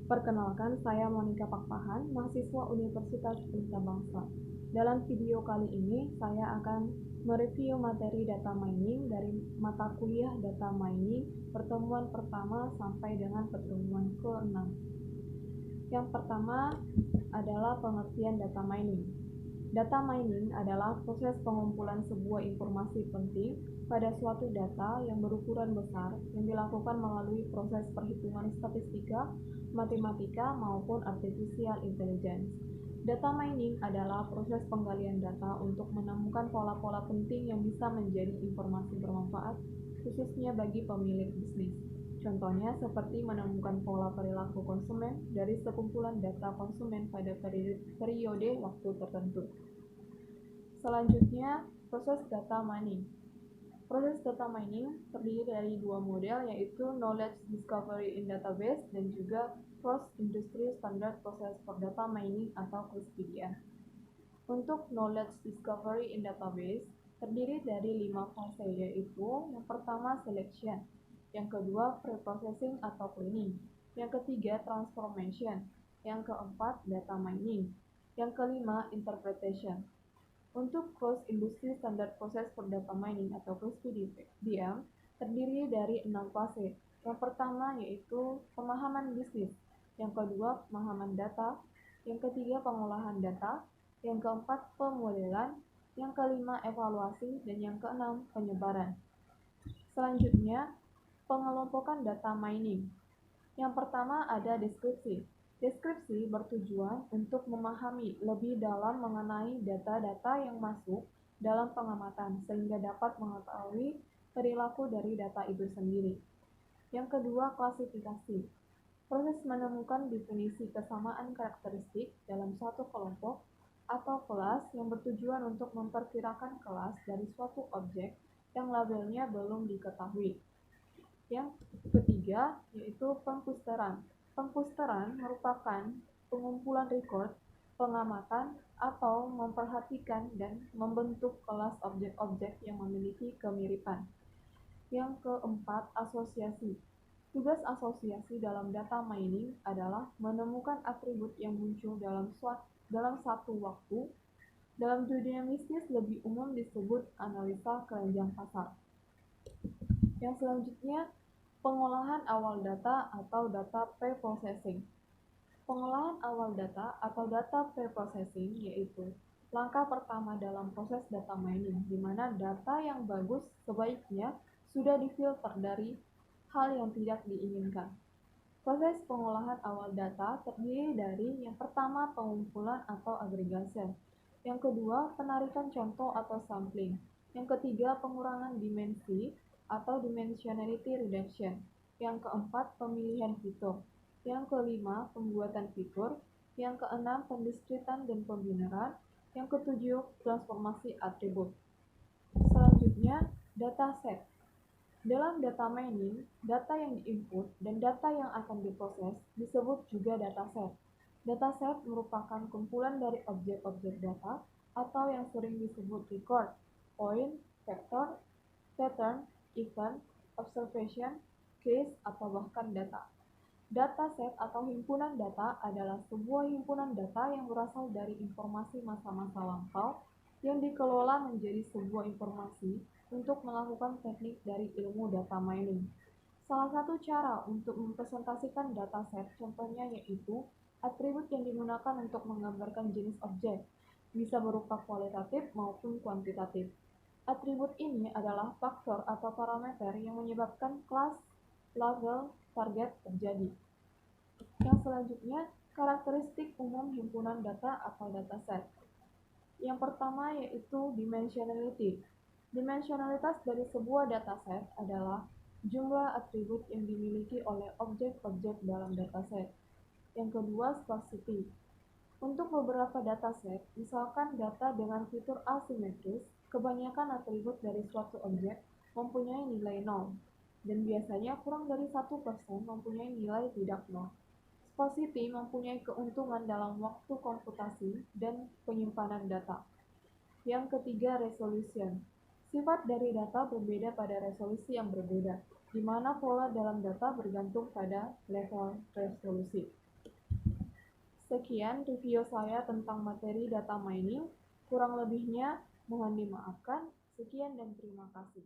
Perkenalkan, saya Monica Pakpahan, mahasiswa Universitas Pelita Bangsa. Dalam video kali ini, saya akan mereview materi data mining dari mata kuliah data mining pertemuan pertama sampai dengan pertemuan ke-6. Yang pertama adalah pengertian data mining. Data mining adalah proses pengumpulan sebuah informasi penting pada suatu data yang berukuran besar yang dilakukan melalui proses perhitungan statistika, matematika, maupun artificial intelligence. Data mining adalah proses penggalian data untuk menemukan pola-pola penting yang bisa menjadi informasi bermanfaat, khususnya bagi pemilik bisnis. Contohnya seperti menemukan pola perilaku konsumen dari sekumpulan data konsumen pada periode waktu tertentu. Selanjutnya, proses data mining. Proses data mining terdiri dari dua model, yaitu knowledge discovery in database dan juga cross-industry standard process for data mining atau CRISPR. Untuk knowledge discovery in database terdiri dari 5 fase, yaitu yang pertama selection, yang kedua pre-processing atau cleaning, yang ketiga transformation, yang keempat data mining, yang kelima interpretation. Untuk cross-industry standard process for data mining atau CRISPR terdiri dari 6 fase. Yang pertama yaitu pemahaman bisnis, yang kedua pemahaman data, yang ketiga pengolahan data, yang keempat pemodelan, yang kelima evaluasi, dan yang keenam penyebaran. Selanjutnya, pengelompokan data mining. Yang pertama ada deskripsi. Deskripsi bertujuan untuk memahami lebih dalam mengenai data-data yang masuk dalam pengamatan sehingga dapat mengetahui perilaku dari data itu sendiri. Yang kedua, klasifikasi. Proses menemukan definisi kesamaan karakteristik dalam suatu kelompok atau kelas yang bertujuan untuk memperkirakan kelas dari suatu objek yang labelnya belum diketahui. Yang ketiga yaitu pengklusteran. Pengklusteran merupakan pengumpulan record, pengamatan, atau memperhatikan dan membentuk kelas objek-objek yang memiliki kemiripan. Yang keempat, asosiasi. Tugas asosiasi dalam data mining adalah menemukan atribut yang muncul dalam satu waktu. Dalam dunia bisnis lebih umum disebut analisa keranjang pasar. Yang selanjutnya, pengolahan awal data atau data pre-processing. Pengolahan awal data atau data pre-processing yaitu langkah pertama dalam proses data mining, di mana data yang bagus sebaiknya sudah difilter dari hal yang tidak diinginkan. Proses pengolahan awal data terdiri dari yang pertama pengumpulan atau aggregation, yang kedua penarikan contoh atau sampling, yang ketiga pengurangan dimensi atau dimensionality reduction, yang keempat pemilihan fitur, yang kelima pembuatan fitur, yang keenam pendiskritan dan pembenaran, yang ketujuh transformasi atribut. Selanjutnya, dataset. Dalam data mining, data yang diinput dan data yang akan diproses disebut juga dataset. Dataset merupakan kumpulan dari objek-objek data atau yang sering disebut record, point, vector, pattern, event, observation, case, atau bahkan data. Dataset atau himpunan data adalah sebuah himpunan data yang berasal dari informasi masa-masa lampau yang dikelola menjadi sebuah informasi untuk melakukan teknik dari ilmu data mining. Salah satu cara untuk mempresentasikan dataset contohnya yaitu atribut yang digunakan untuk menggambarkan jenis objek, bisa berupa kualitatif maupun kuantitatif. Atribut ini adalah faktor atau parameter yang menyebabkan kelas, label, target terjadi. Yang selanjutnya, karakteristik umum himpunan data atau dataset. Yang pertama yaitu dimensionality. Dimensionalitas dari sebuah dataset adalah jumlah atribut yang dimiliki oleh objek-objek dalam dataset. Yang kedua, sparsity. Untuk beberapa dataset, misalkan data dengan fitur asimetris, kebanyakan atribut dari suatu objek mempunyai nilai 0, dan biasanya kurang dari 1% mempunyai nilai tidak 0. Sparsity mempunyai keuntungan dalam waktu komputasi dan penyimpanan data. Yang ketiga, resolution. Sifat dari data berbeda pada resolusi yang berbeda, di mana pola dalam data bergantung pada level resolusi. Sekian review saya tentang materi data mining. Kurang lebihnya mohon dimaafkan. Sekian dan terima kasih.